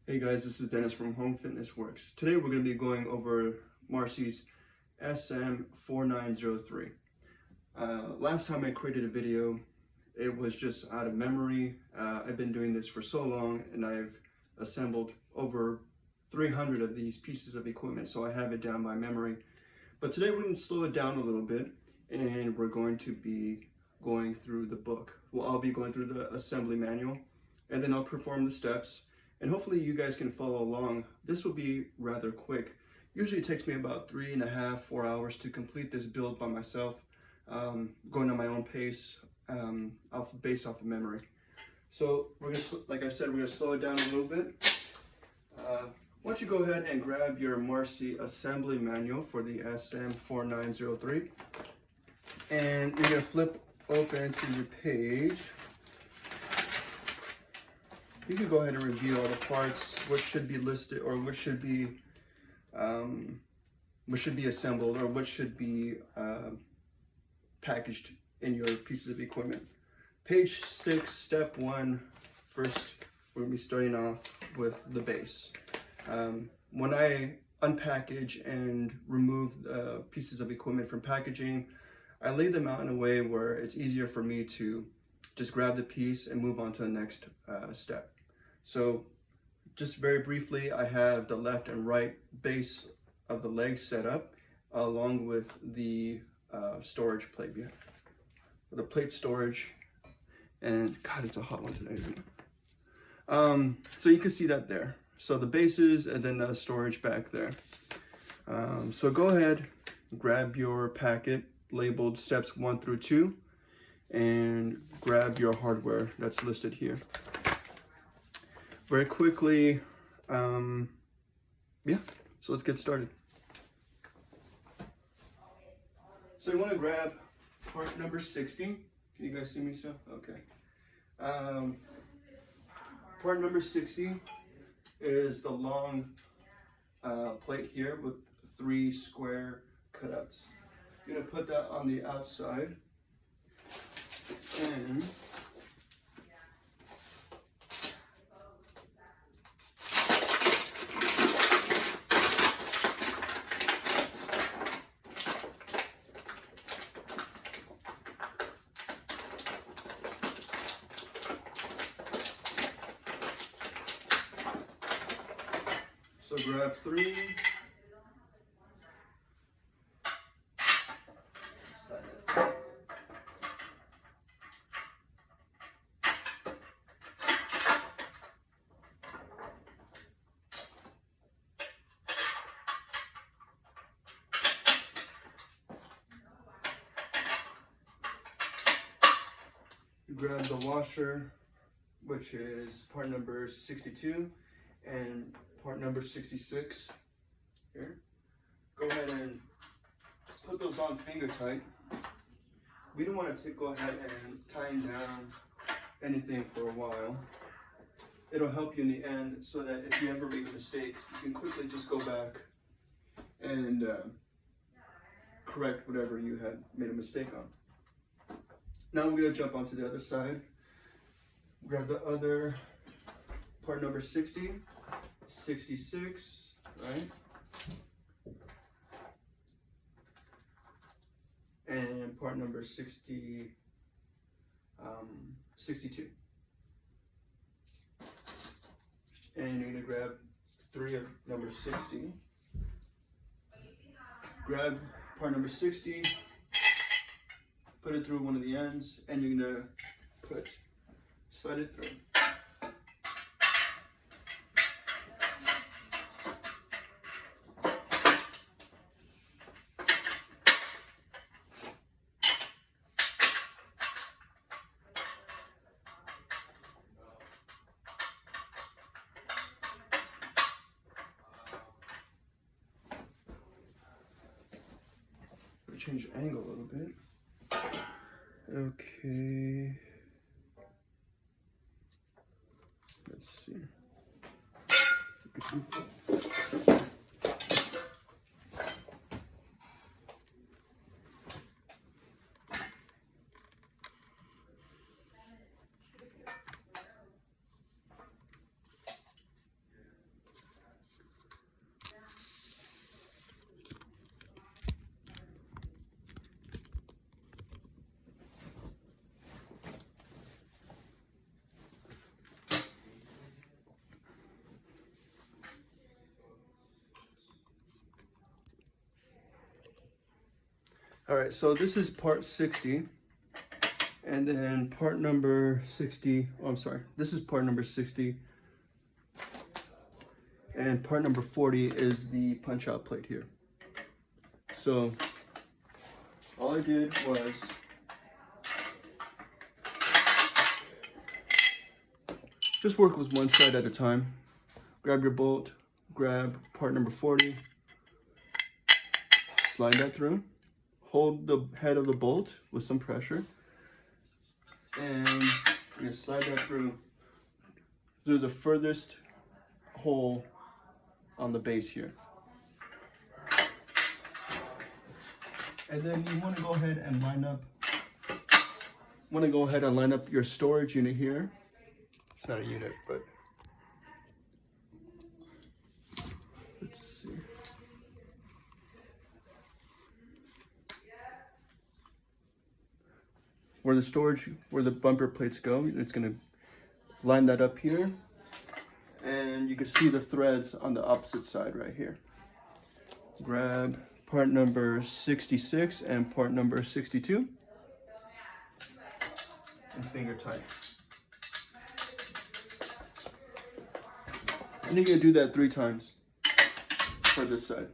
Hey guys, this is Dennis from Home Fitness Works. Today we're going to be going over Marcy's SM-4903. Last time I created a video, it was just out of memory. I've been doing this for so long and I've assembled over 300 of these pieces of equipment, so I have it down by memory. But today we're going to slow it down a little bit and we're going to be going through the book. Well, I'll be going through the assembly manual and then I'll perform the steps. And hopefully you guys can follow along. This will be rather quick. Usually it takes me about 3.5 to 4 hours to complete this build by myself, going at my own pace, based off of memory. So we're gonna, like I said, we're gonna slow it down a little bit. Why don't you go ahead and grab your Marcy assembly manual for the SM-4903, and you're gonna flip open to your page. You can go ahead and review all the parts, what should be listed, or what should be assembled, or what should be packaged in your pieces of equipment. Page 6, step 1. First, we're gonna be starting off with the base. When I unpackage and remove pieces of equipment from packaging, I lay them out in a way where it's easier for me to just grab the piece and move on to the next step. So just very briefly, I have the left and right base of the legs set up along with the storage plate here. The plate storage, and God, it's a hot one today, isn't it? So you can see that there. So the bases and then the storage back there. So go ahead, grab your packet labeled steps 1 through 2 and grab your hardware that's listed here. Very quickly, yeah, so let's get started. So you want to grab part number 60. Can you guys see me still? Okay. Part number 60 is the long plate here with 3 square cutouts. You're going to put that on the outside, and so grab 3. Grab the washer, which is part number 62 and part number 66 here. Go ahead and put those on finger tight. We don't want to go ahead and tighten down anything for a while. It'll help you in the end so that if you ever make a mistake, you can quickly just go back and correct whatever you had made a mistake on. Now I'm going to jump onto the other side. Grab the other part number 60, 66, right? And part number 60, 62. And you're going to grab 3 of number 60. Grab part number 60. Put it through one of the ends, and you're gonna slide it through. Change the angle a little bit. Okay, let's see. All right, so this is part 60. And then part number 60, oh, I'm sorry, this is part number 60. And part number 40 is the punch out plate here. So all I did was just work with one side at a time. Grab your bolt, grab part number 40, slide that through, hold the head of the bolt with some pressure, and you're gonna slide that through the furthest hole on the base here. And then you want to go ahead and line up your storage unit here. It's not a unit, but let's see. Where the bumper plates go, it's gonna line that up here. And you can see the threads on the opposite side right here. Grab part number 66 and part number 62 and finger tight. And you're gonna do that 3 times for this side.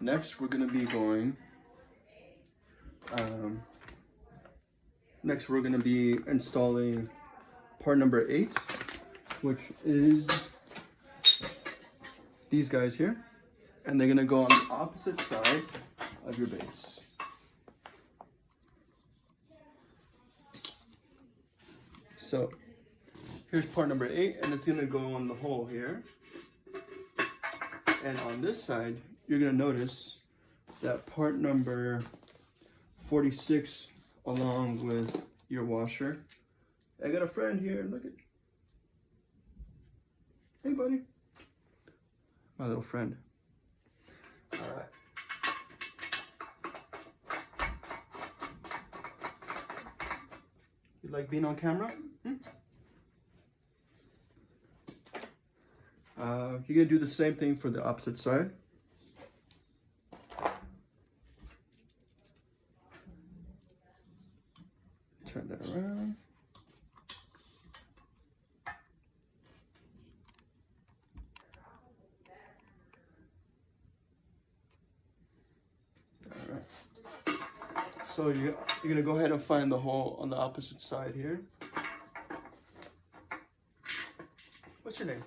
Next, we're going to be installing part number 8, which is these guys here, and they're going to go on the opposite side of your base. So here's part number 8, and it's going to go on the hole here, and on this side you're going to notice that part number 46 along with your washer. I got a friend here, look at. Hey buddy. My little friend. Alright. You like being on camera? You're going to do the same thing for the opposite side. Turn that around. All right. So you're gonna go ahead and find the hole on the opposite side here. What's your name?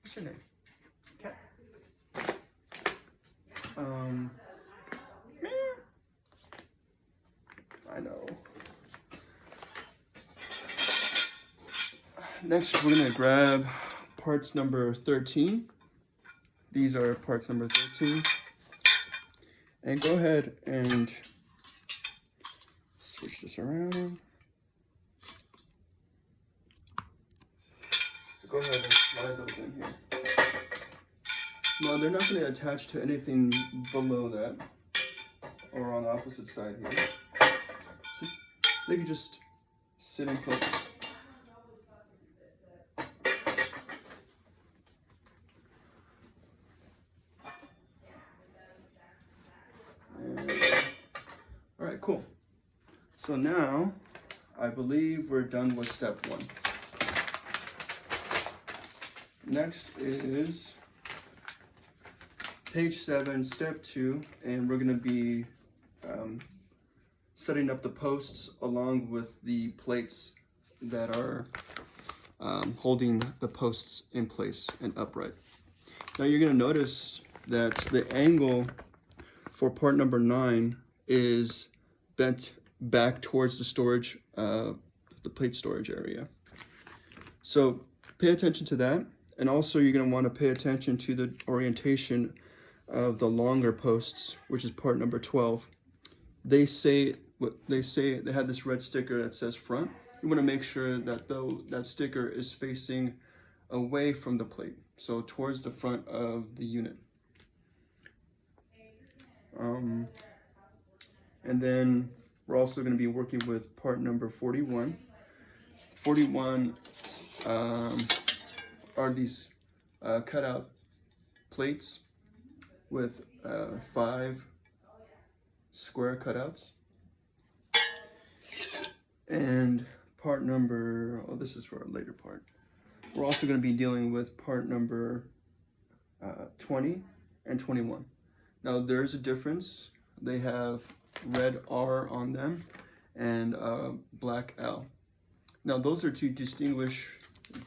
What's your name? Cat. I know. Next, we're gonna grab parts number 13. These are parts number 13. And go ahead and switch this around. Go ahead and slide those in here. No, they're not gonna attach to anything below that or on the opposite side here. So they can just sit in place. All right, cool. So now I believe we're done with step 1. Next is page 7, step 2, and we're going to be setting up the posts along with the plates that are holding the posts in place and upright. Now you're going to notice that the angle for part number 9 is bent back towards the storage, the plate storage area. So pay attention to that. And also you're going to want to pay attention to the orientation of the longer posts, which is part number 12. They have this red sticker that says front. You want to make sure that that sticker is facing away from the plate, so towards the front of the unit. And then we're also going to be working with part number 41. 41 are these cutout plates with 5 square cutouts. And part number, oh, this is for a later part. We're also going to be dealing with part number 20 and 21. Now there is a difference. They have red R on them and black L. Now those are to distinguish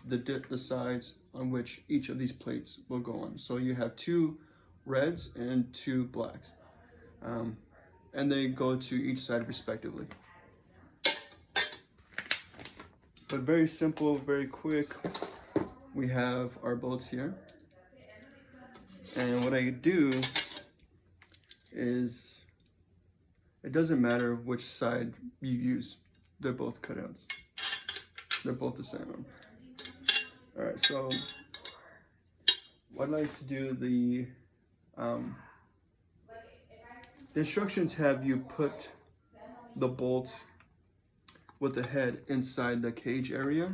the sides on which each of these plates will go on. So you have 2 reds and 2 blacks, and they go to each side respectively. But very simple, very quick. We have our bolts here, and what I do is, it doesn't matter which side you use, they're both cutouts. They're both the same. All right, so what I'd like to do, the instructions have you put the bolt with the head inside the cage area.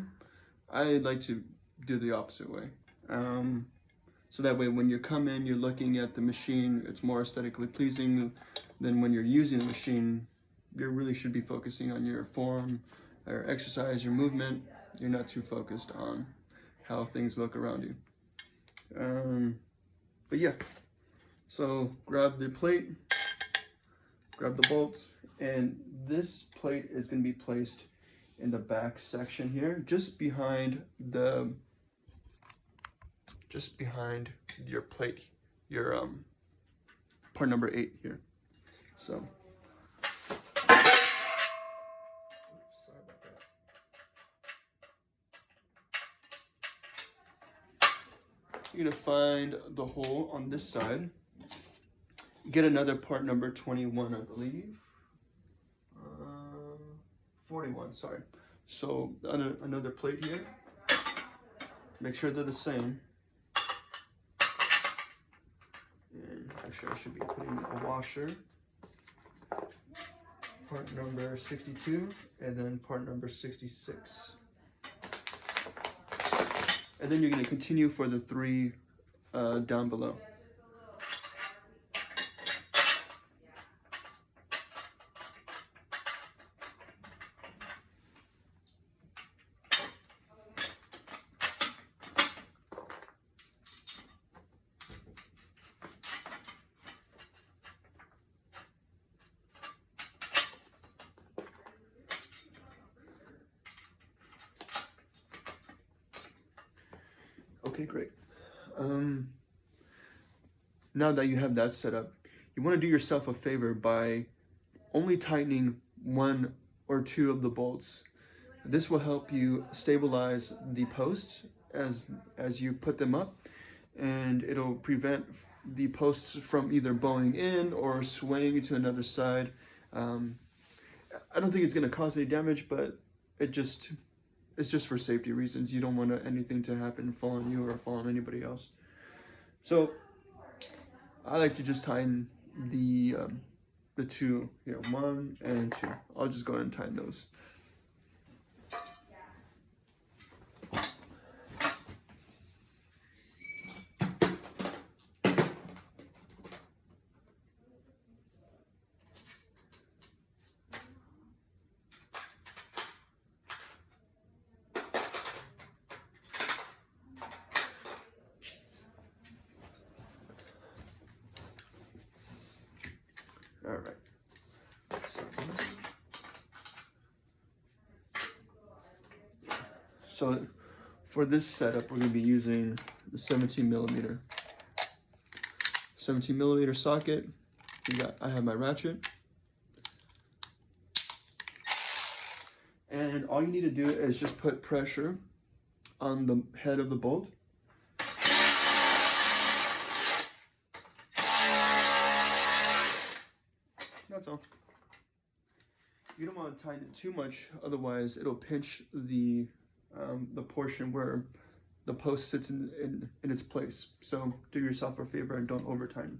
I like to do the opposite way. So that way when you come in, you're looking at the machine, it's more aesthetically pleasing than when you're using the machine. You really should be focusing on your form, or exercise, your movement. You're not too focused on how things look around you. But yeah, so grab the plate, grab the bolts, and this plate is going to be placed in the back section here, just behind your plate, your part number 8 here. So sorry about that. You're gonna find the hole on this side. Get another part number 21, I believe. 41, sorry. So another plate here. Make sure they're the same. And actually I should be putting a washer. Part number 62, and then part number 66. And then you're going to continue for the 3 down below. Okay, great. Now that you have that set up, you want to do yourself a favor by only tightening 1 or 2 of the bolts. This will help you stabilize the posts as you put them up, and it'll prevent the posts from either bowing in or swaying to another side. I don't think it's going to cause any damage, but it's just for safety reasons. You don't want anything to happen, fall on you or fall on anybody else. So I like to just tighten the 2 here, 1 and 2. I'll just go ahead and tighten those. All right. So for this setup, we're going to be using the 17 millimeter socket. I have my ratchet. And all you need to do is just put pressure on the head of the bolt. That's all. You don't want to tighten it too much, otherwise it'll pinch the portion where the post sits in its place. So do yourself a favor and don't over tighten.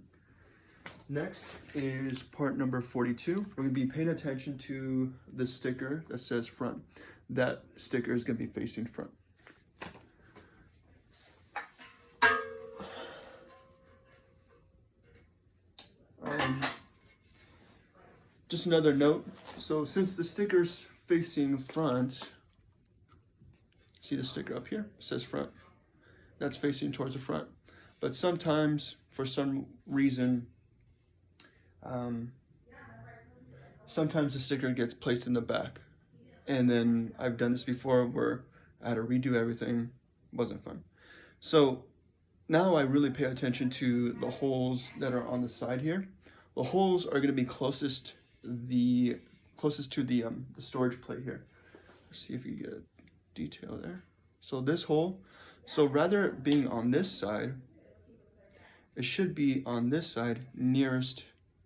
Next is part number 42. We're going to be paying attention to the sticker that says front. That sticker is going to be facing front. Just another note. So since the sticker's facing front, see the sticker up here? It says front. That's facing towards the front. But sometimes, for some reason, sometimes the sticker gets placed in the back. And then I've done this before where I had to redo everything. Wasn't fun. So now I really pay attention to the holes that are on the side here. The holes are going to be closest to the storage plate here. Let's see if you get a detail there. So this hole, so rather it being on this side, it should be on this side nearest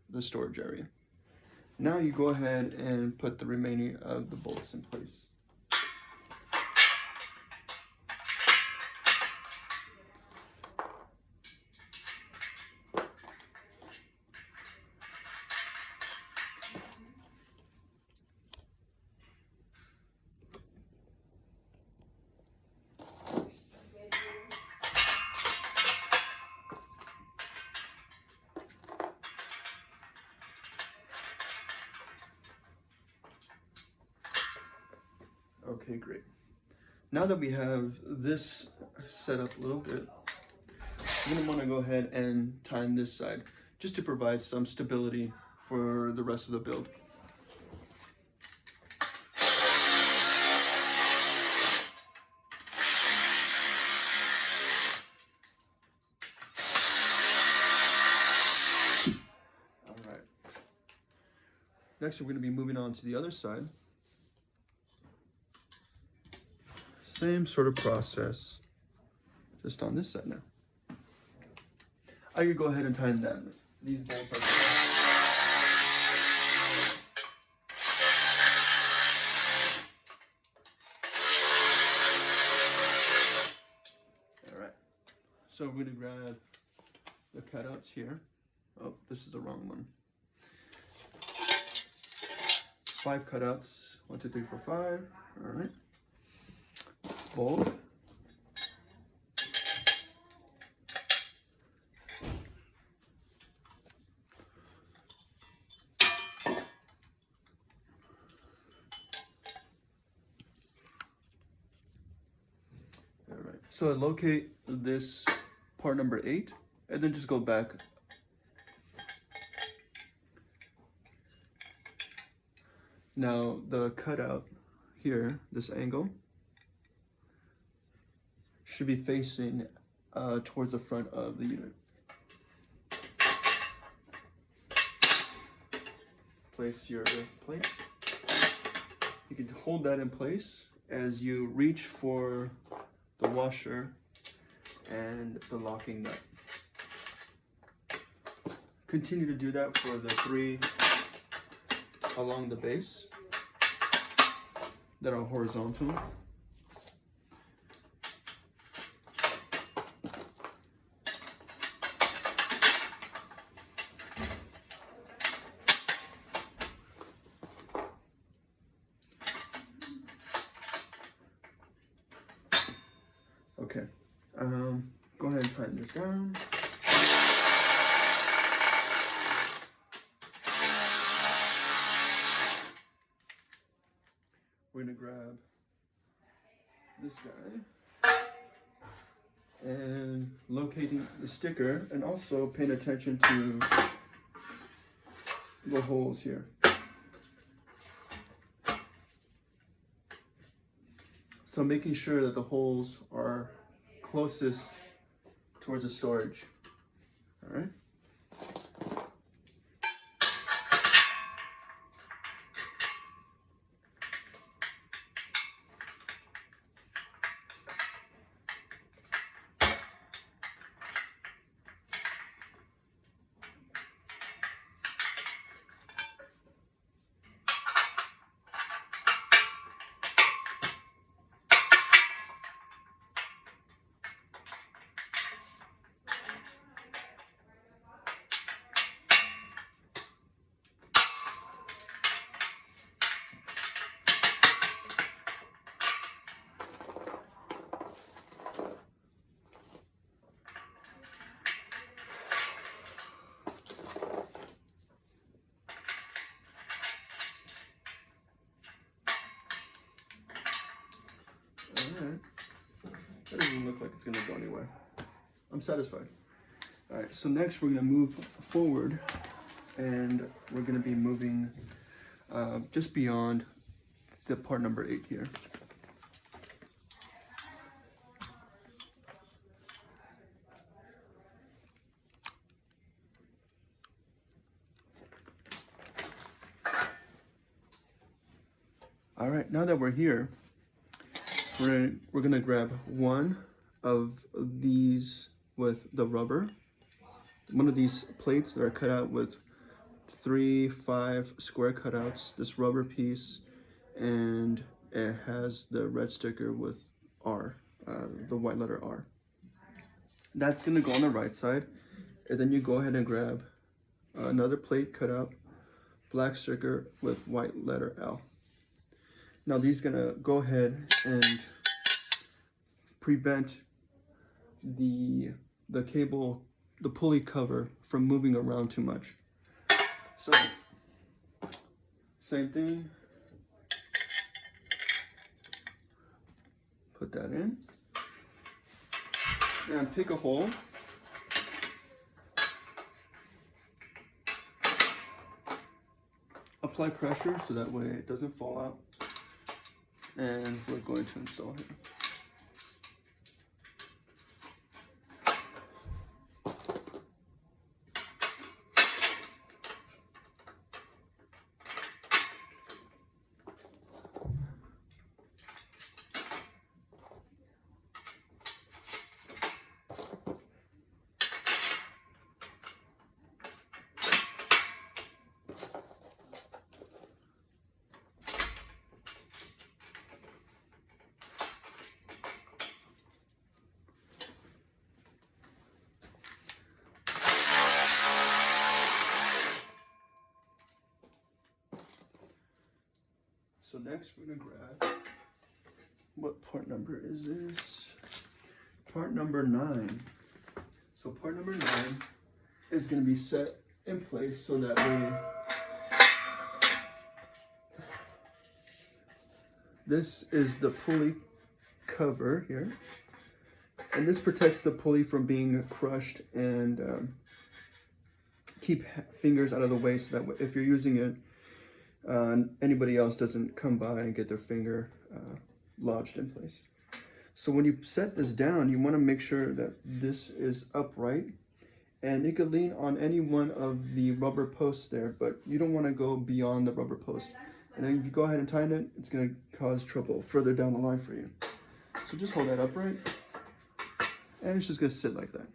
the storage area. Now you go ahead and put the remaining of the bolts in place. Okay, great. Now that we have this set up a little bit, I'm going to want to go ahead and tighten this side just to provide some stability for the rest of the build. All right. Next, we're going to be moving on to the other side. Same sort of process, just on this side now. I could go ahead and tighten that. These bolts are. All right. So we're going to grab the cutouts here. Oh, this is the wrong one. 5 cutouts. 1, 2, 3, 4, 5. All right. Bolt. All right. So locate this part number 8, and then just go back. Now the cutout here, this angle, should be facing towards the front of the unit. Place your plate. You can hold that in place as you reach for the washer and the locking nut. Continue to do that for the 3 along the base that are horizontal. Okay, go ahead and tighten this down. We're gonna grab this guy and locating the sticker, and also paying attention to the holes here. So making sure that the holes are closest towards the storage. All right. look like it's gonna go anywhere. I'm satisfied. All right, so next we're gonna move forward, and we're gonna be moving just beyond the part number 8 here. All right, now that we're here, we're gonna grab one of these with the rubber, one of these plates that are cut out with 3, 5 square cutouts, this rubber piece, and it has the red sticker with R, the white letter R. That's gonna go on the right side, and then you go ahead and grab another plate cut out, black sticker with white letter L. Now these gonna go ahead and prevent the cable, the pulley cover from moving around too much. So same thing, put that in and pick a hole. Apply pressure so that way it doesn't fall out. And we're going to install here. So next we're gonna grab, what part number is this? Part number 9. So part number 9 is gonna be set in place so that way, this is the pulley cover here. And this protects the pulley from being crushed and keep fingers out of the way so that if you're using it, anybody else doesn't come by and get their finger lodged in place. So when you set this down, you want to make sure that this is upright, and it could lean on any one of the rubber posts there, but you don't want to go beyond the rubber post. And then if you go ahead and tighten it, it's going to cause trouble further down the line for you. So just hold that upright, and it's just going to sit like that.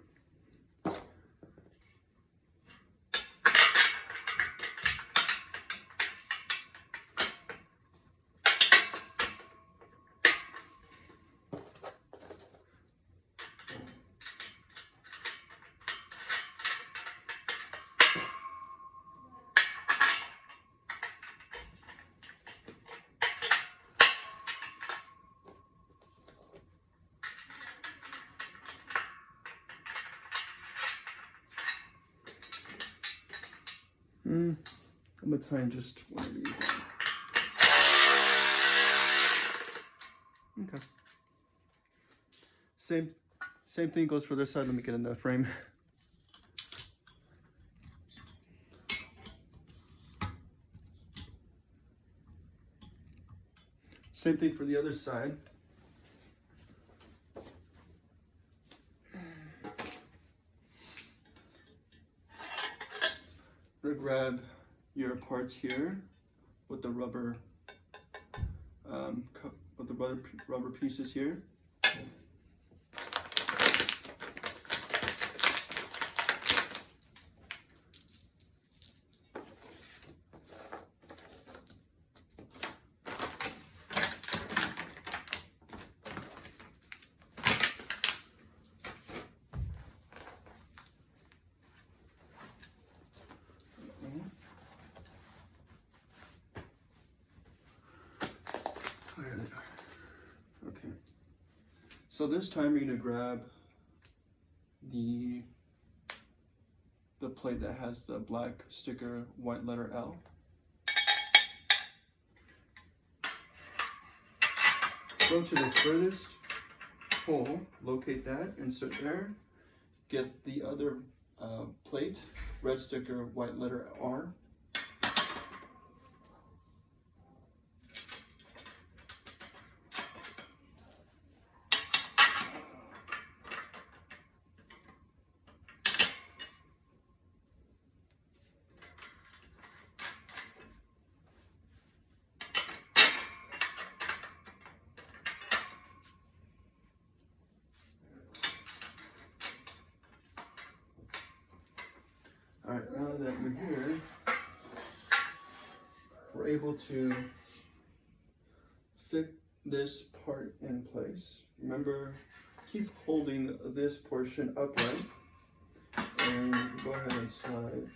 I'm gonna tie in just one of these. Okay. Same thing goes for this side. Let me get in the frame. Same thing for the other side. We're gonna grab your parts here with the rubber, rubber pieces here. Okay. So this time you're gonna grab the plate that has the black sticker, white letter L. Go to the furthest hole, locate that, insert there, get the other plate, red sticker, white letter R. Alright, now that we're here, we're able to fit this part in place. Remember, keep holding this portion upright, and go ahead and slide.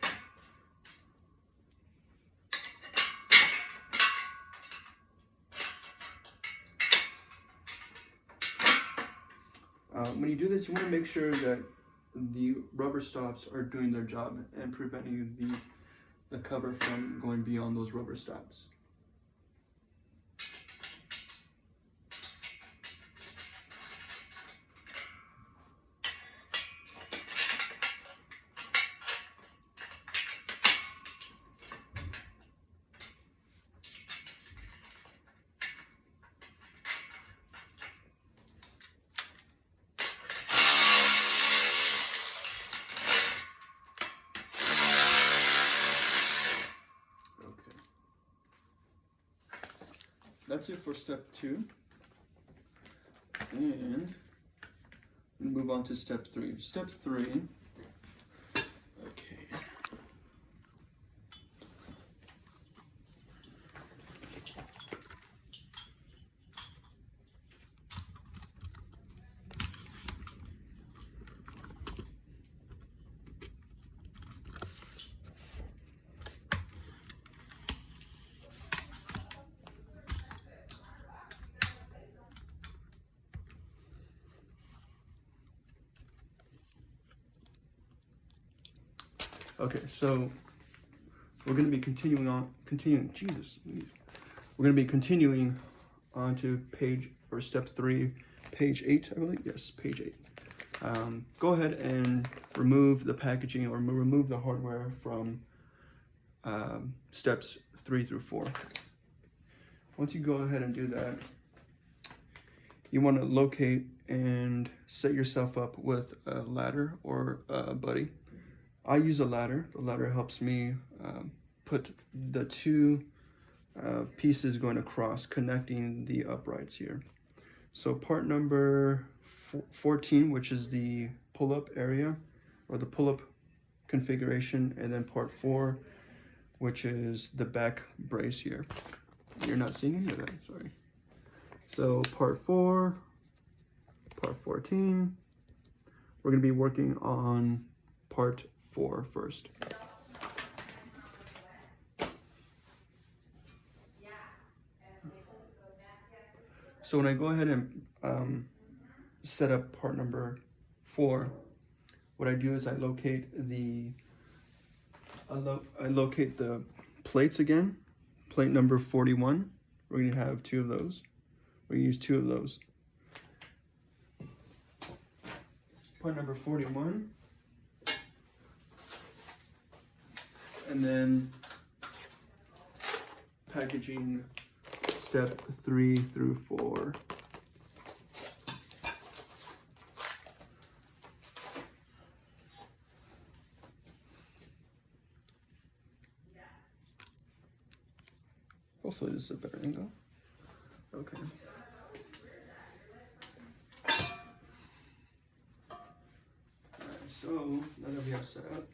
When you do this, you want to make sure that the rubber stops are doing their job and preventing the cover from going beyond those rubber stops. That's it for step 2. And we'll move on to step 3. Step 3. Okay. Okay, so we're going to be continuing. We're going to be continuing on to step 3, page 8, I believe. Yes, page 8. Go ahead and remove the packaging or remove the hardware from steps 3 through 4. Once you go ahead and do that, you want to locate and set yourself up with a ladder or a buddy. I use a ladder. The ladder helps me put the 2 pieces going across, connecting the uprights here. So part number 14, which is the pull-up area or the pull-up configuration, and then part 4, which is the back brace here. You're not seeing any of that, sorry. So part 4, part 14, we're going to be working on part 4 first. So when I go ahead and set up part number 4, what I do is I locate the plates again. Plate number 41. We're going to have 2 of those. We're going to use 2 of those. Part number 41. And then packaging step 3 through 4. Hopefully this is a better angle. Okay. Alright, so now that we have set up,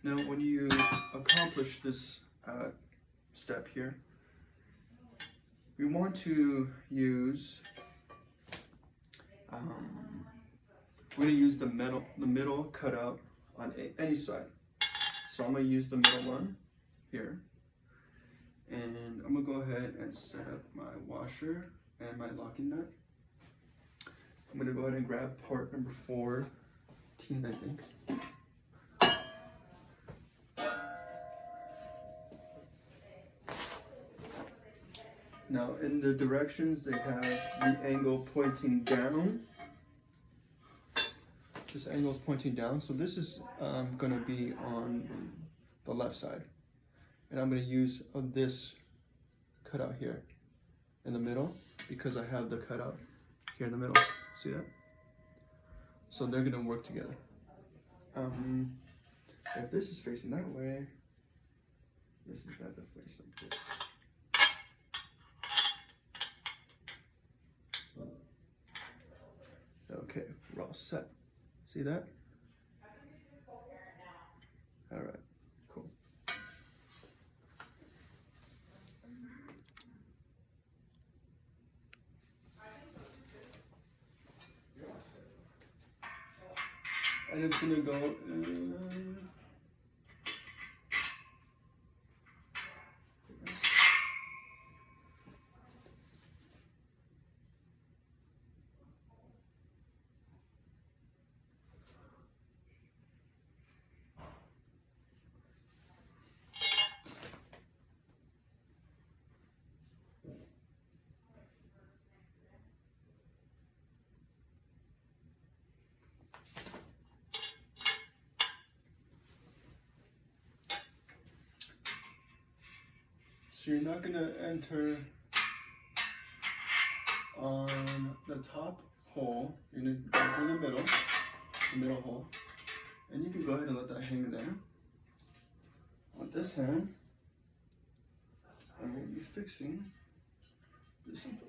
now, when you accomplish this step here, we want to use, we're going to use the middle cutout on any side. So I'm going to use the middle one here. And I'm going to go ahead and set up my washer and my locking nut. I'm going to go ahead and grab part number 4 15, I think. Now in the directions they have the angle pointing down. This angle is pointing down, so this is going to be on the left side. And I'm going to use this cutout here in the middle because I have the cutout here in the middle. See that? So they're going to work together. If this is facing that way, this is going to face like this. Okay, we're all set. See that? All right, cool. And it's gonna go. So you're not gonna enter on the top hole. You're gonna go in the middle hole, and you can go ahead and let that hang there. On this hand, I'm gonna be fixing this in place.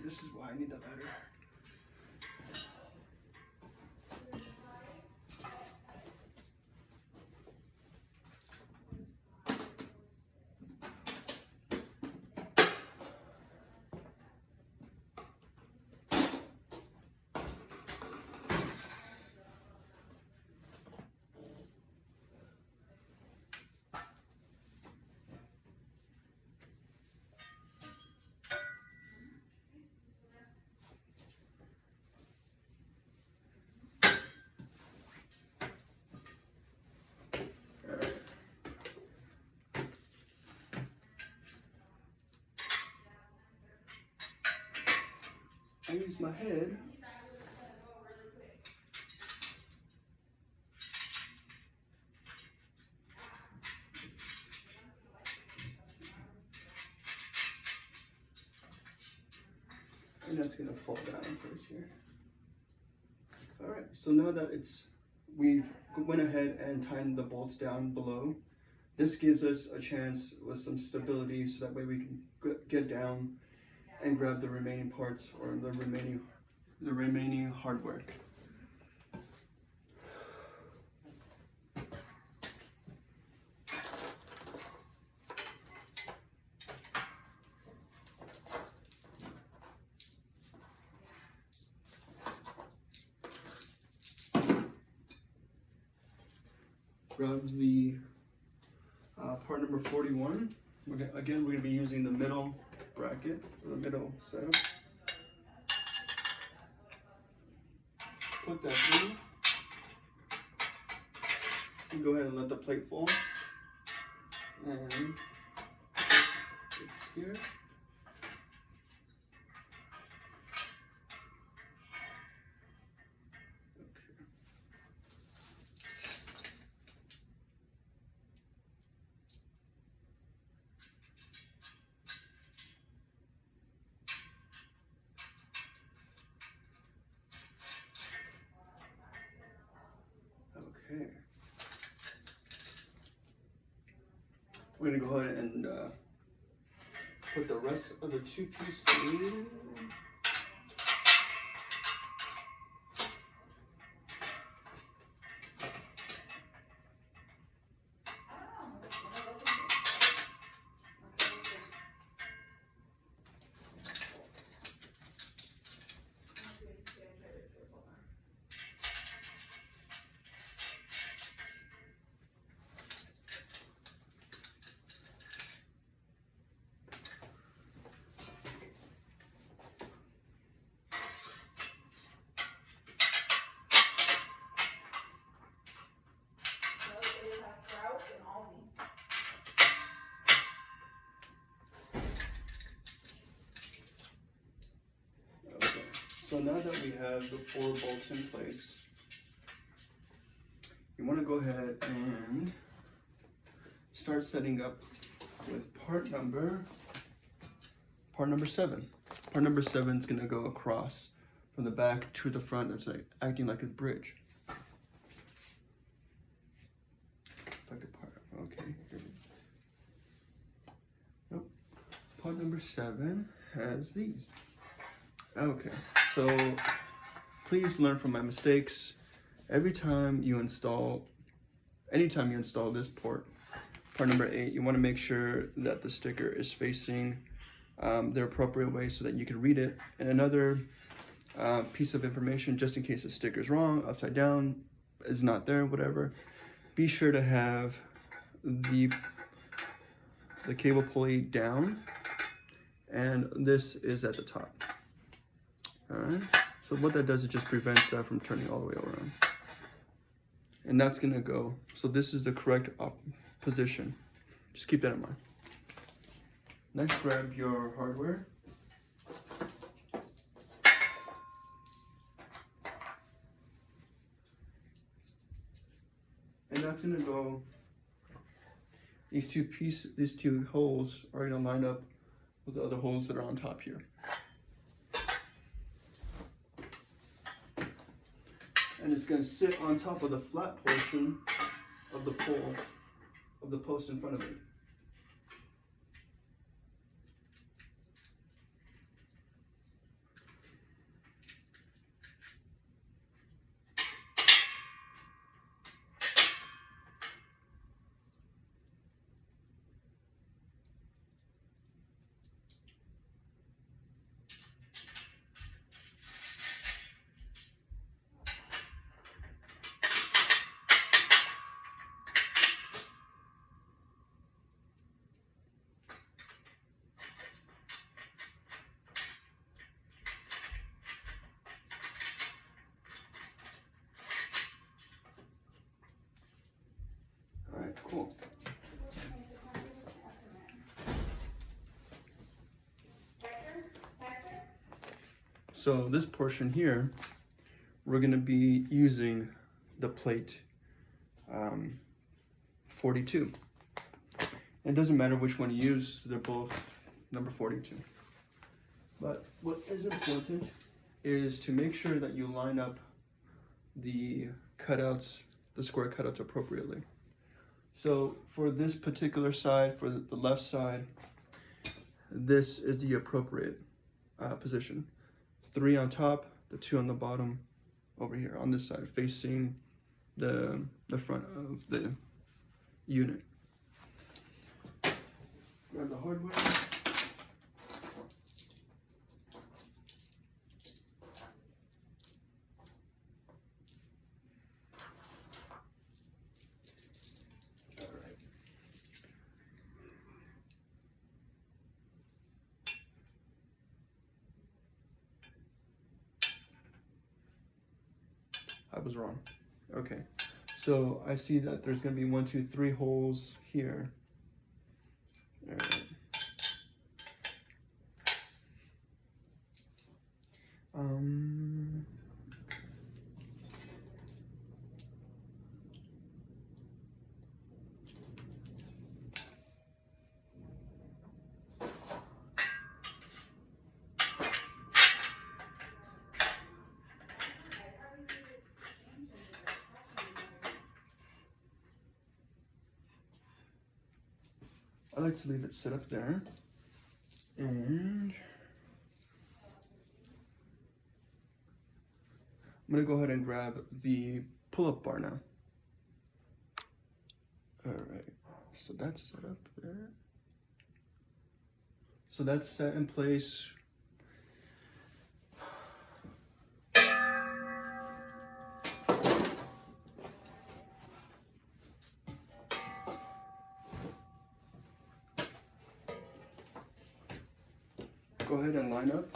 This is why I need the ladder. I use my head and that's gonna fall down in place here. All right, so now that we've went ahead and tightened the bolts down below, this gives us a chance with some stability so that way we can get down and grab the remaining parts or the remaining hardware. Grab the part number 41. We're going to be using the middle bracket, or the middle setup. Put that through. And go ahead and let the plate fall. And it's here. we're gonna go ahead and put the rest of the 2-piece in. So now that we have the 4 bolts in place, you want to go ahead and start setting up with part number 7. Part number 7 is going to go across from the back to the front. It's like acting like a bridge. If I could okay. Nope. Part number 7 has these. Okay, so please learn from my mistakes. Anytime you install this part number 8, you want to make sure that the sticker is facing the appropriate way so that you can read it. And another piece of information, just in case the sticker is wrong, upside down, is not there, whatever, be sure to have the cable pulley down, and this is at the top. Alright, so what that does, it just prevents that from turning all the way around. And that's gonna go, so this is the correct position. Just keep that in mind. Next, grab your hardware. And that's gonna go, these two holes are gonna line up with the other holes that are on top here. And it's going to sit on top of the flat portion of the pole of the post in front of it. Cool. So this portion here, we're going to be using the plate 42. It doesn't matter which one you use, they're both number 42. But what is important is to make sure that you line up the cutouts, the square cutouts appropriately. So for this particular side, for the left side, this is the appropriate position. 3 on top, the 2 on the bottom over here on this side, facing the front of the unit. Grab the hardware. I was wrong. Okay, so I see that there's going to be 1, 2, 3 holes here. All right. I like to leave it set up there. And I'm gonna go ahead and grab the pull-up bar now. All right, so that's set up there. So that's set in place. Go ahead and line up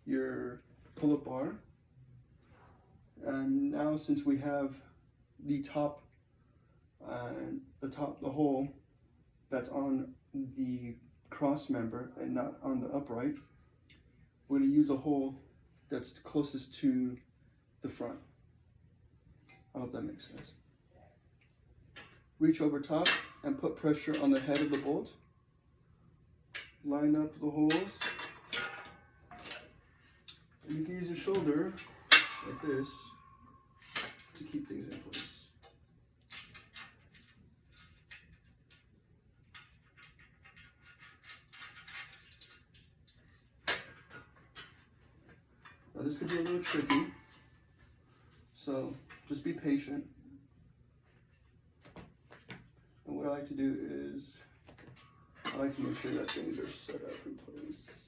your pull-up bar. And now, since we have the top, the hole that's on the cross member and not on the upright, we're going to use a hole that's closest to the front. I hope that makes sense. Reach over top and put pressure on the head of the bolt. Line up the holes. And you can use your shoulder like this to keep things in place. Now this could be a little tricky, so just be patient. And what I like to do is, I like to make sure that things are set up in place.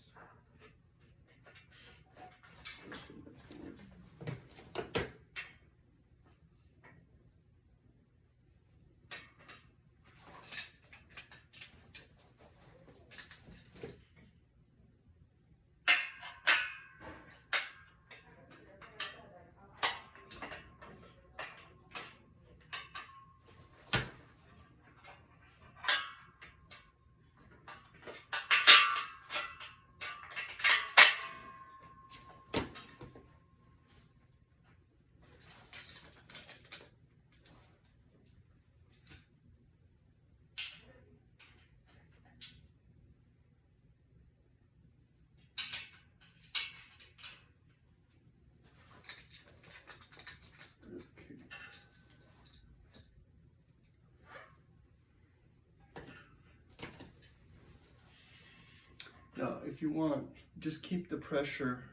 Now, if you want, just keep the pressure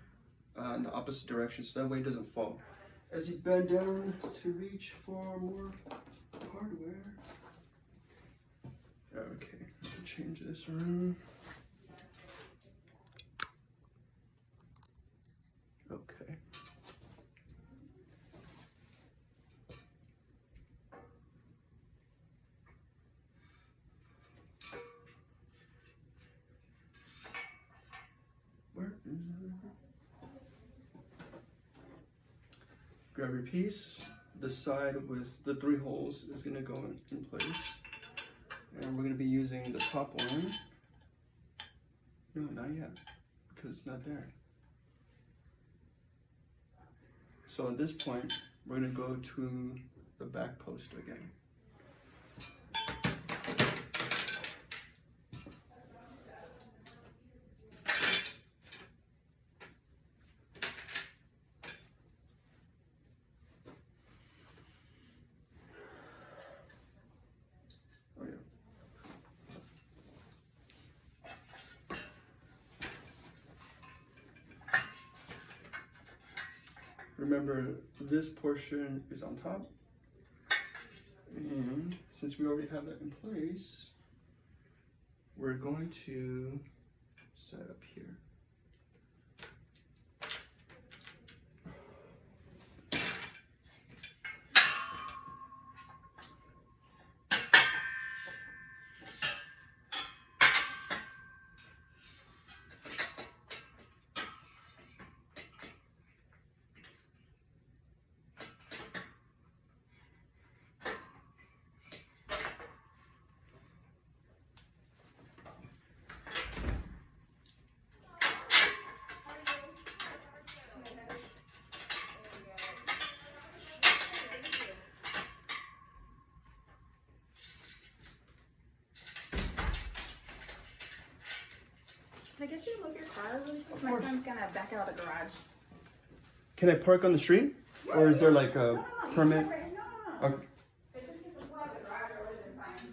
in the opposite direction so that way it doesn't fall. As you bend down to reach for more hardware. Okay, I'll change this around. Okay. Grab your piece. The side with the 3 holes is going to go in place. And we're going to be using the top one. No, not yet, because it's not there. So at this point, we're going to go to the back post again. Remember, this portion is on top, and since we already have that in place, we're going to set up here. Can I get you to move your car really quick? My son's gonna back out of the garage. Can I park on the street? Or is there like a permit? No. Okay. If you could pull out the garage, I would have been fine.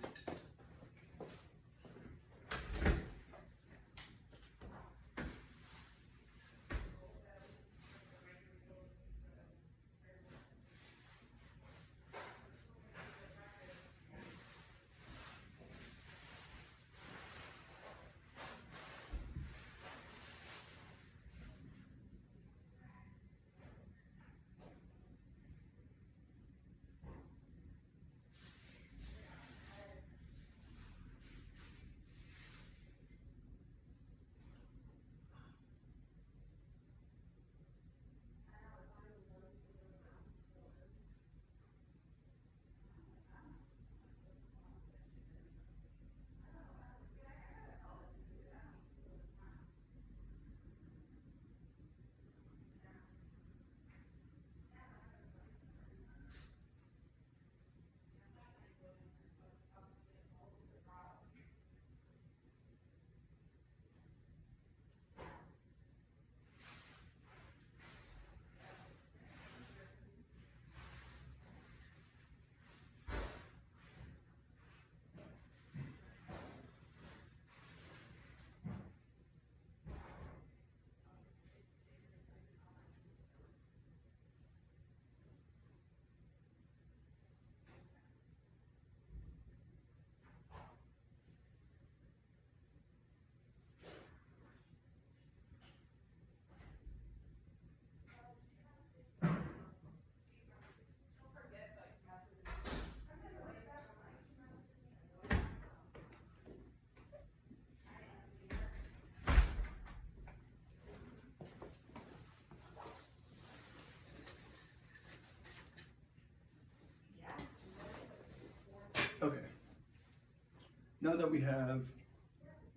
Now that we have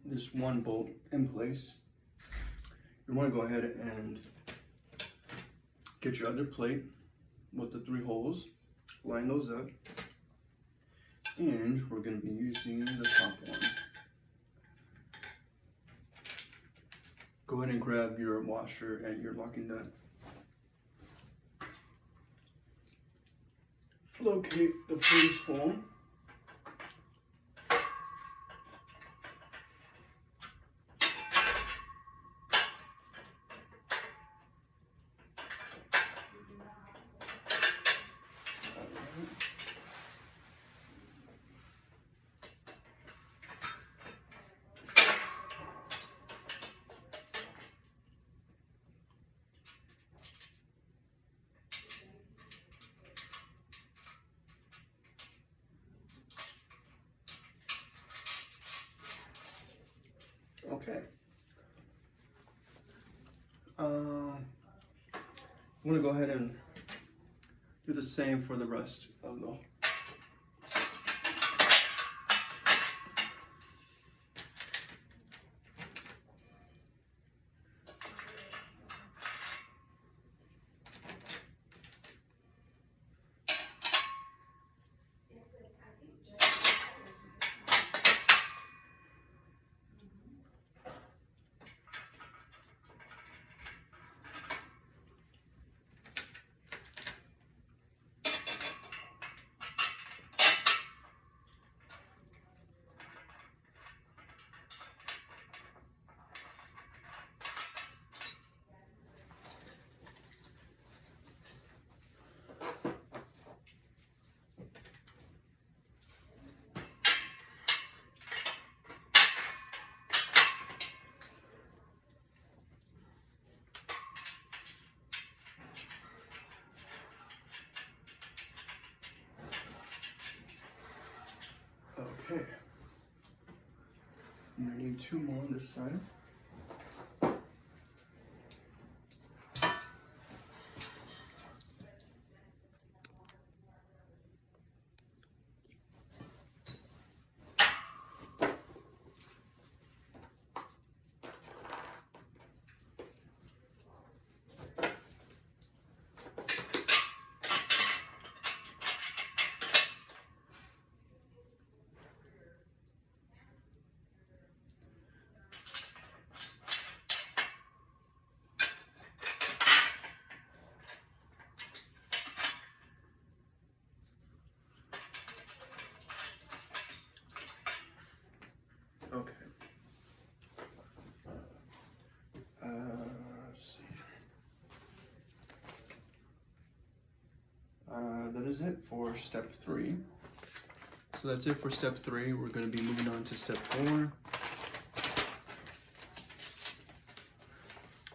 this one bolt in place, you want to go ahead and get your other plate with the 3 holes, line those up, and we're going to be using the top one. Go ahead and grab your washer and your locking nut. Locate the first hole. Okay. I'm gonna go ahead and do the same for the rest of the. Okay. And I need 2 more on this side. Okay. Let's see. That is it for step 3. So that's it for step 3. We're going to be moving on to step 4.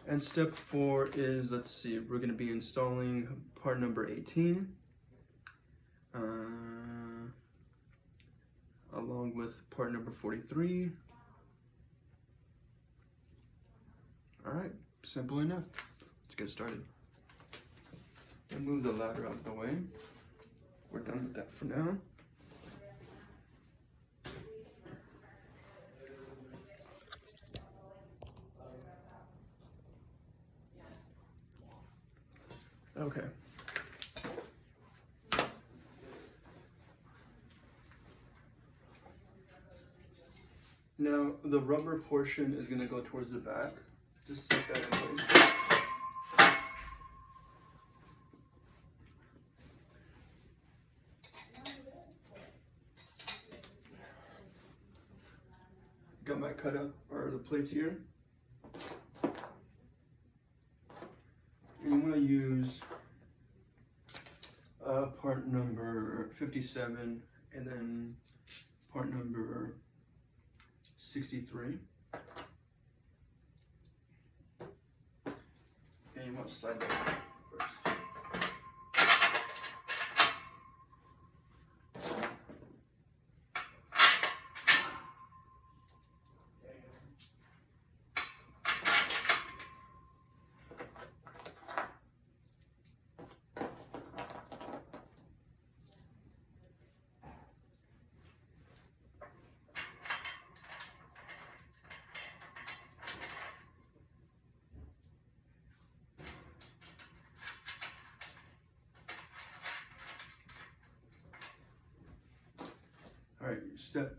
And step 4 is, let's see, we're going to be installing part number 18. Along with part number 43. All right, simple enough. Let's get started. And move the ladder out of the way. We're done with that for now. Okay. Now, the rubber portion is going to go towards the back. Just set that in place. Got my cut up, or the plates here. And I'm going to use part number 57 and then part number 63. And you want to slide that first.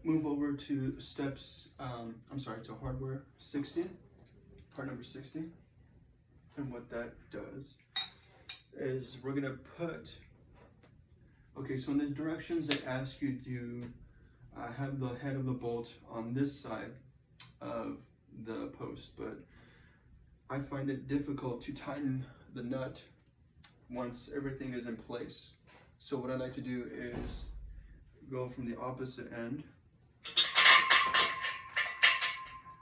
Move over to to hardware 60, part number 60. And what that does is we're gonna put, okay, so in the directions they ask you to have the head of the bolt on this side of the post, but I find it difficult to tighten the nut once everything is in place. So what I like to do is go from the opposite end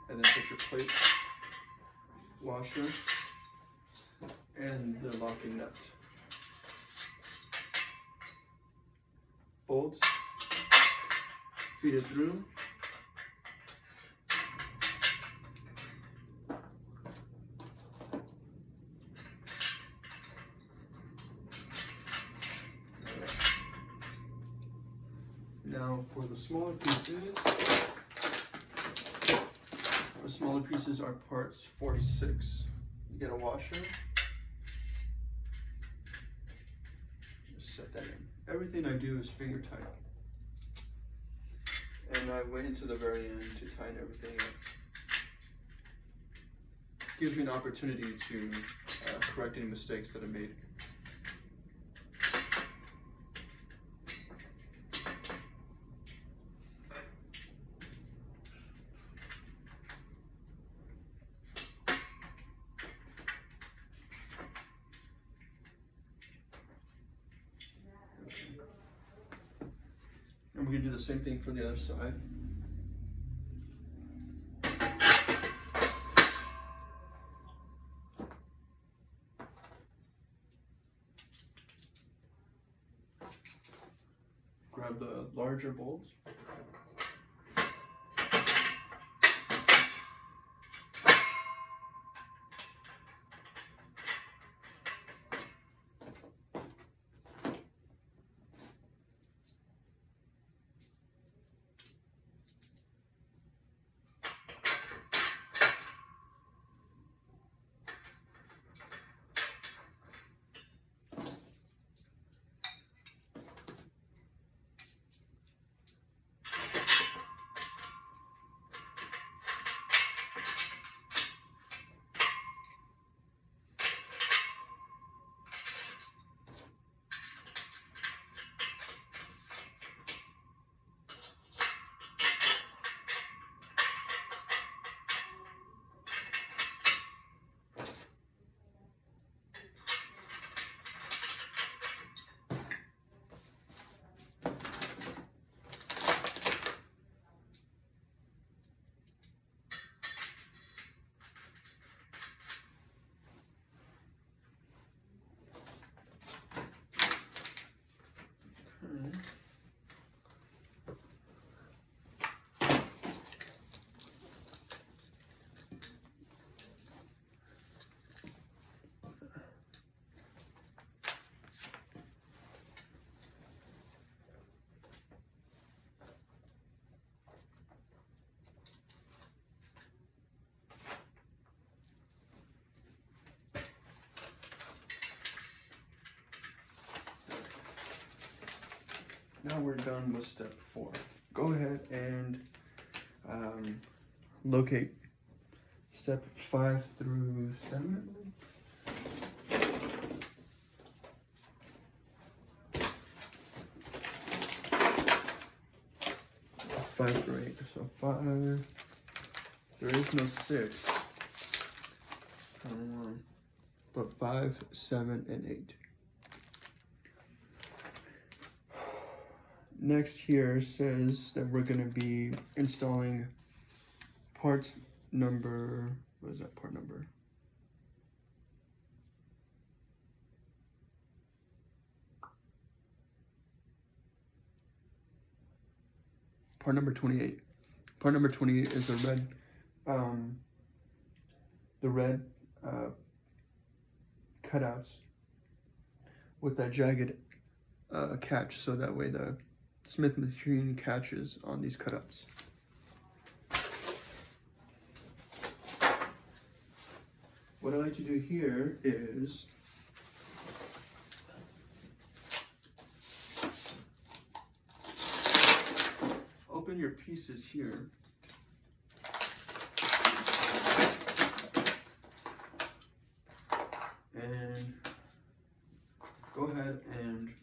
and then put your plate washer and the locking nut. Bolt, feed it through. Now for the smaller pieces are parts 46. You get a washer, just set that in. Everything I do is finger tight. And I wait until the very end to tighten everything up. Gives me an opportunity to correct any mistakes that I made. And we're going to do the same thing for the other side. Grab the larger bolt. Now we're done with step 4. Go ahead and locate step 5 through 7. Five through 8. So 5. There is no 6. But 5, 7, and 8. Next here says that we're going to be installing part number, what is that part number? Part number 28. Part number 28 is the red cutouts with that jagged catch, so that way the Smith machine catches on these cutouts. What I like to do here is open your pieces here. And go ahead and,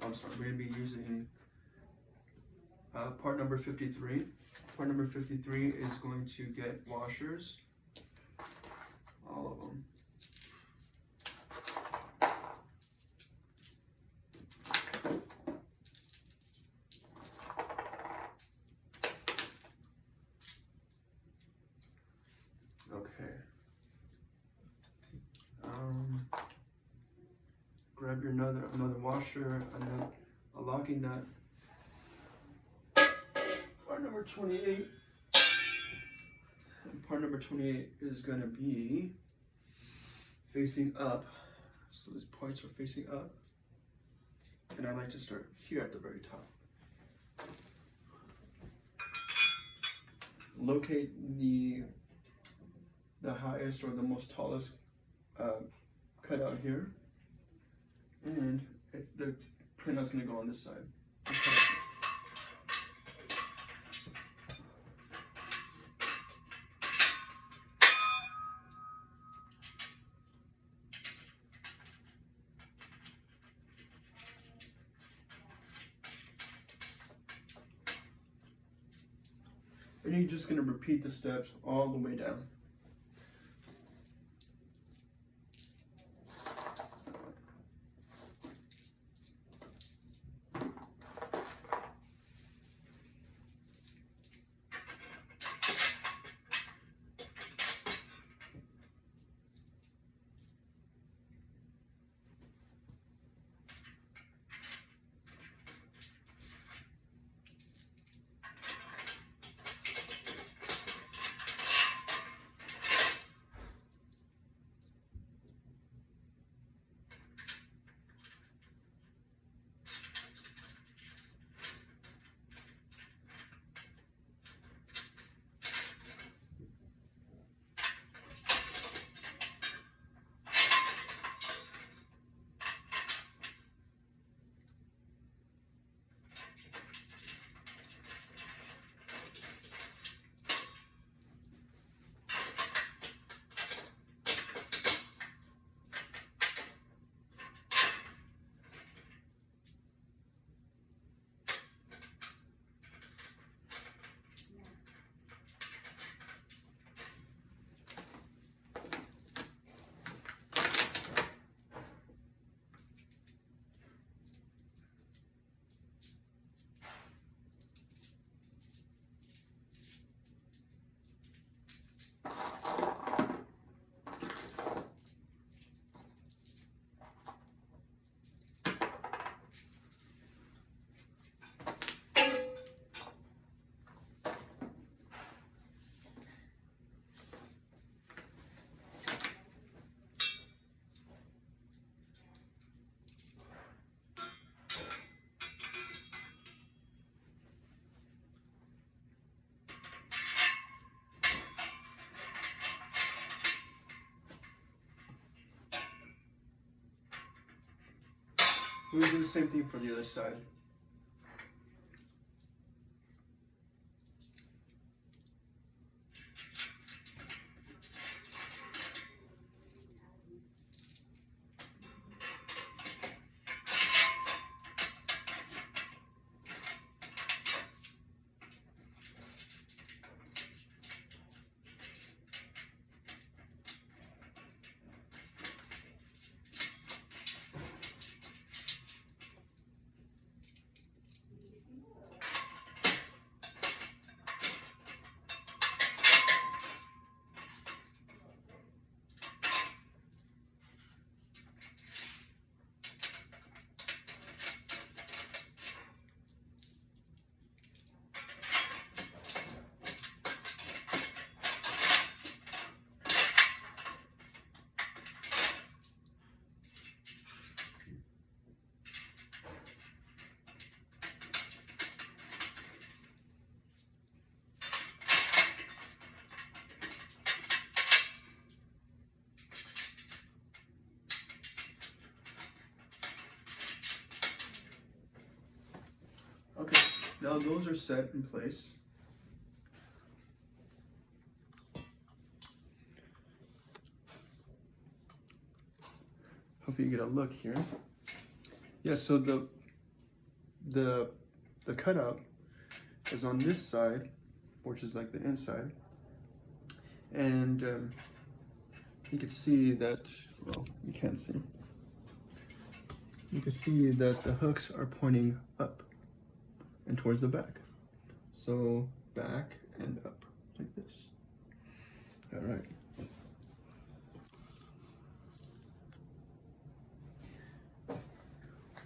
I'm sorry, we're going to be using part number 53. Part number 53 is going to get washers, all of them. Okay. Grab your another washer, a locking nut. Part number 28. And part number 28 is going to be facing up. So these points are facing up. And I like to start here at the very top. Locate the highest or the most tallest cutout here, and the printout's going to go on this side. Okay. And you're just going to repeat the steps all the way down. We'll do the same thing for the other side. now those are set in place. Hopefully you get a look here. Yeah, so the cutout is on this side, which is like the inside, and you can see that, well, you can't see. You can see that the hooks are pointing up and towards the back. So back and up, like this. All right.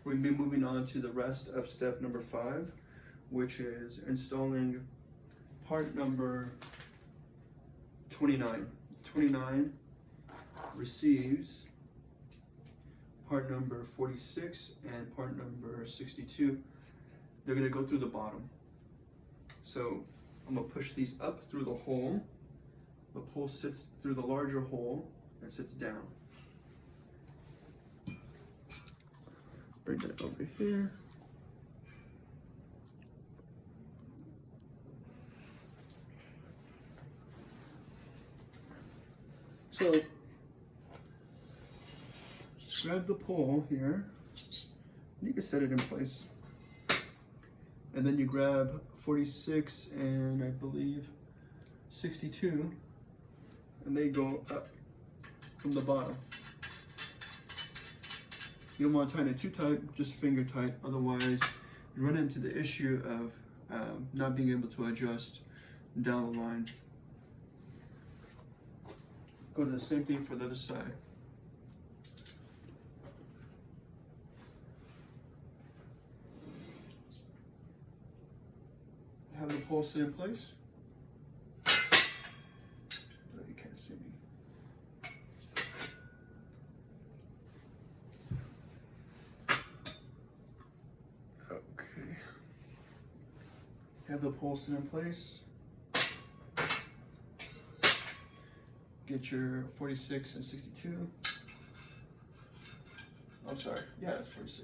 We're going to be moving on to the rest of step number 5, which is installing part number 29. 29 receives part number 46 and part number 62. They're going to go through the bottom. So I'm going to push these up through the hole. The pole sits through the larger hole and sits down. Bring that over here. So grab the pole here, and you can set it in place. And then you grab 46 and I believe 62, and they go up from the bottom. You don't want to tighten it too tight, just finger tight, otherwise you run into the issue of not being able to adjust down the line. Go to the same thing for the other side. Have the pole sit in place. Oh, you can't see me. Okay. Have the pole sit in place. Get your 46 and 62. I'm sorry, yeah, it's 46.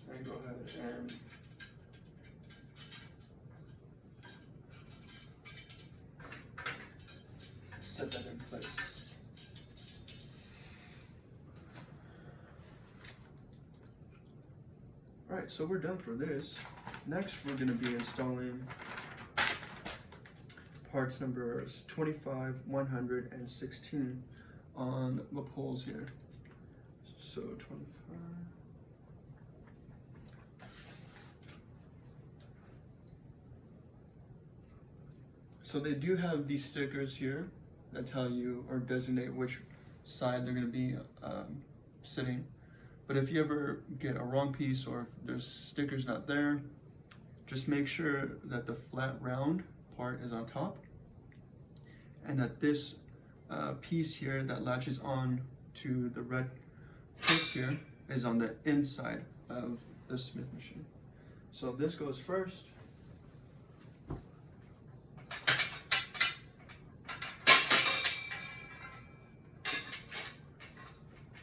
And go ahead and set that in place. All right, so we're done for this. Next, we're going to be installing parts numbers 25, 100, and 16 on the poles here. So 25. So they do have these stickers here that tell you or designate which side they're going to be sitting. But if you ever get a wrong piece or if there's stickers not there, just make sure that the flat round part is on top and that this piece here that latches on to the red hooks here is on the inside of the Smith machine. So this goes first.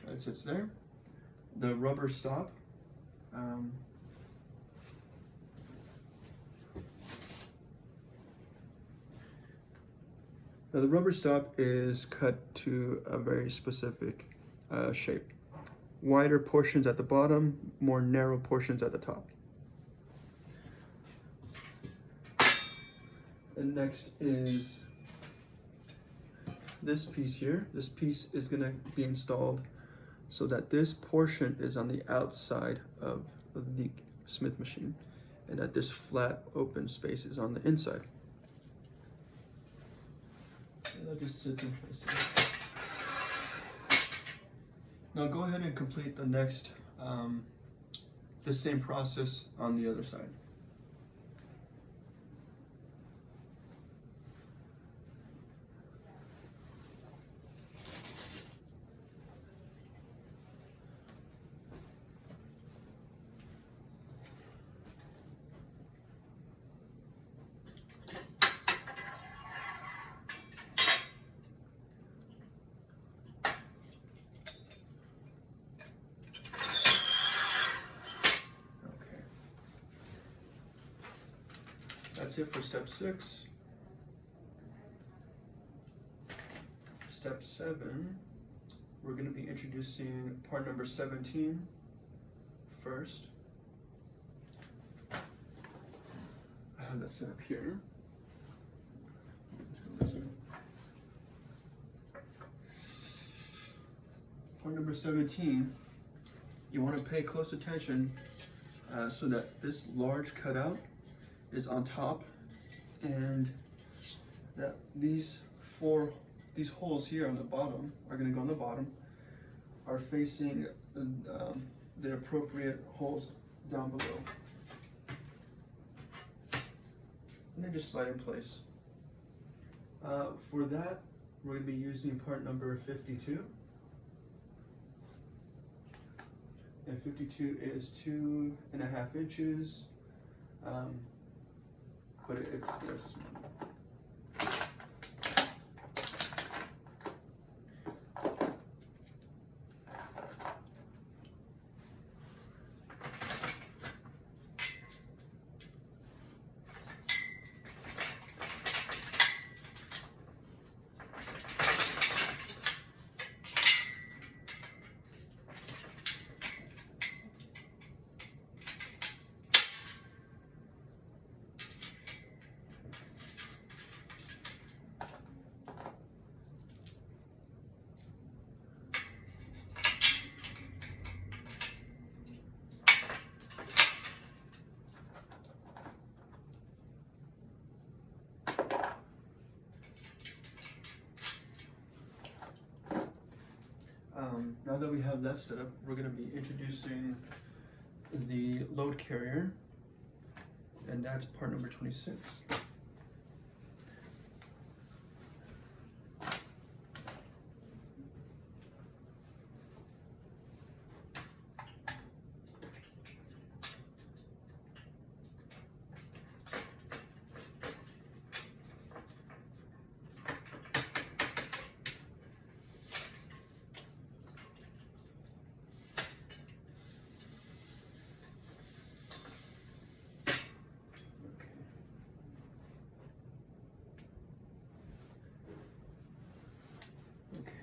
It sits there. The rubber stop. Now the rubber stop is cut to a very specific shape. Wider portions at the bottom, more narrow portions at the top. And next is this piece here. This piece is going to be installed so that this portion is on the outside of the Smith machine and that this flat open space is on the inside. And that just sits in place here. Now go ahead and complete the next, the same process on the other side. that's it for step 6. Step 7, we're going to be introducing part number 17 first. I have that set up here. Let's go this way. Part number 17, you want to pay close attention so that this large cutout is on top, and that these holes here on the bottom are going to go on the bottom, are facing the appropriate holes down below. And then just slide in place. For that, we're going to be using part number 52. And 52 is 2.5 inches, but it's this. Now that we have that set up, we're going to be introducing the load carrier, and that's part number 26.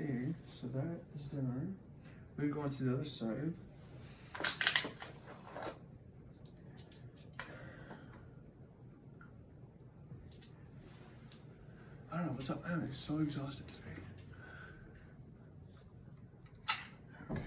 Okay, so that is done. We're going to go on to the other side. I don't know what's up. I'm so exhausted today. Okay.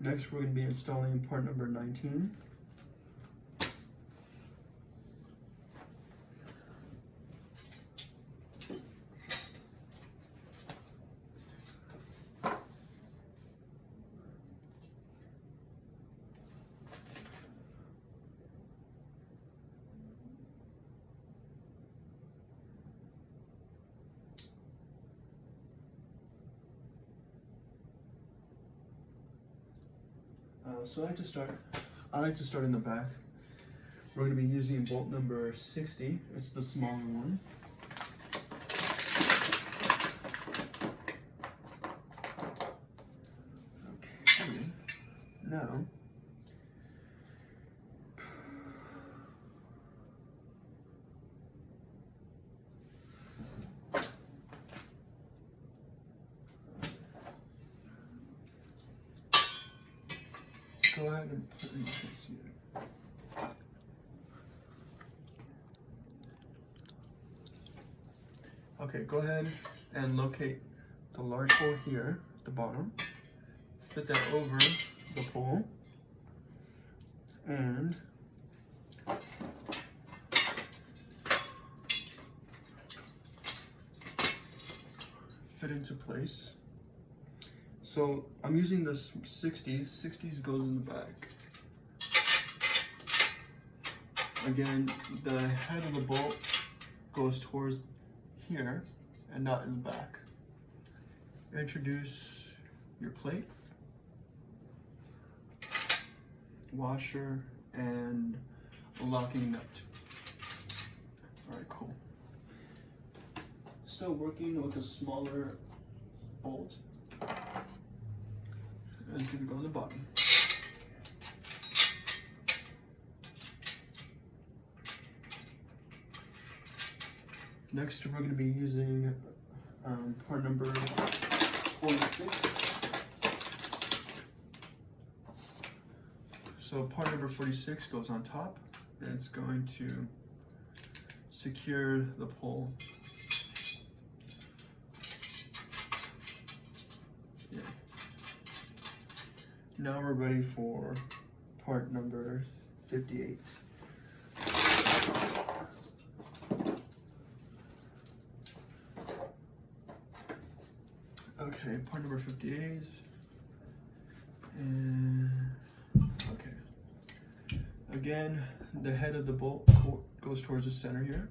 Next, we're going to be installing part number 19. So I like to start in the back. We're going to be using bolt number 60. It's the smaller one. down. Go ahead and put it in place here. Okay, go ahead and locate the large hole here at the bottom. Fit that over the pole and fit into place. So I'm using this 60s. 60s goes in the back. Again, the head of the bolt goes towards here and not in the back. Introduce your plate, washer, and a locking nut. All right, cool. Still working with a smaller bolt. And it's gonna go on the bottom. Next, we're gonna be using part number 46. So part number 46 goes on top, and it's going to secure the pole. Yeah. Now we're ready for part number 58. Okay, part number 58. And okay. Again, the head of the bolt goes towards the center here.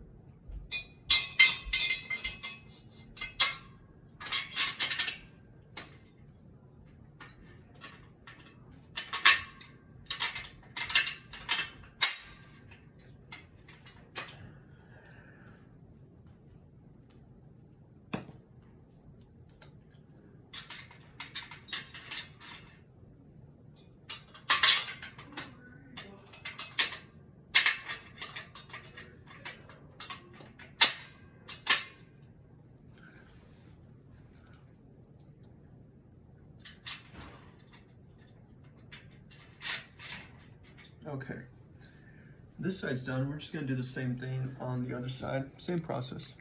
Okay, this side's done. We're just gonna do the same thing on the other side. Same process.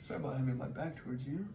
Sorry about having my back towards you.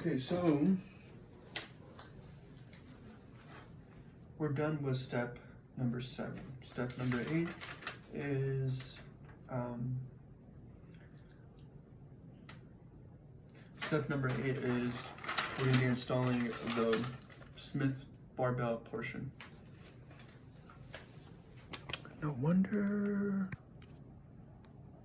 Okay, so we're done with step number 7. Step number 8 is step number 8 is we're going to be installing the Smith barbell portion. No wonder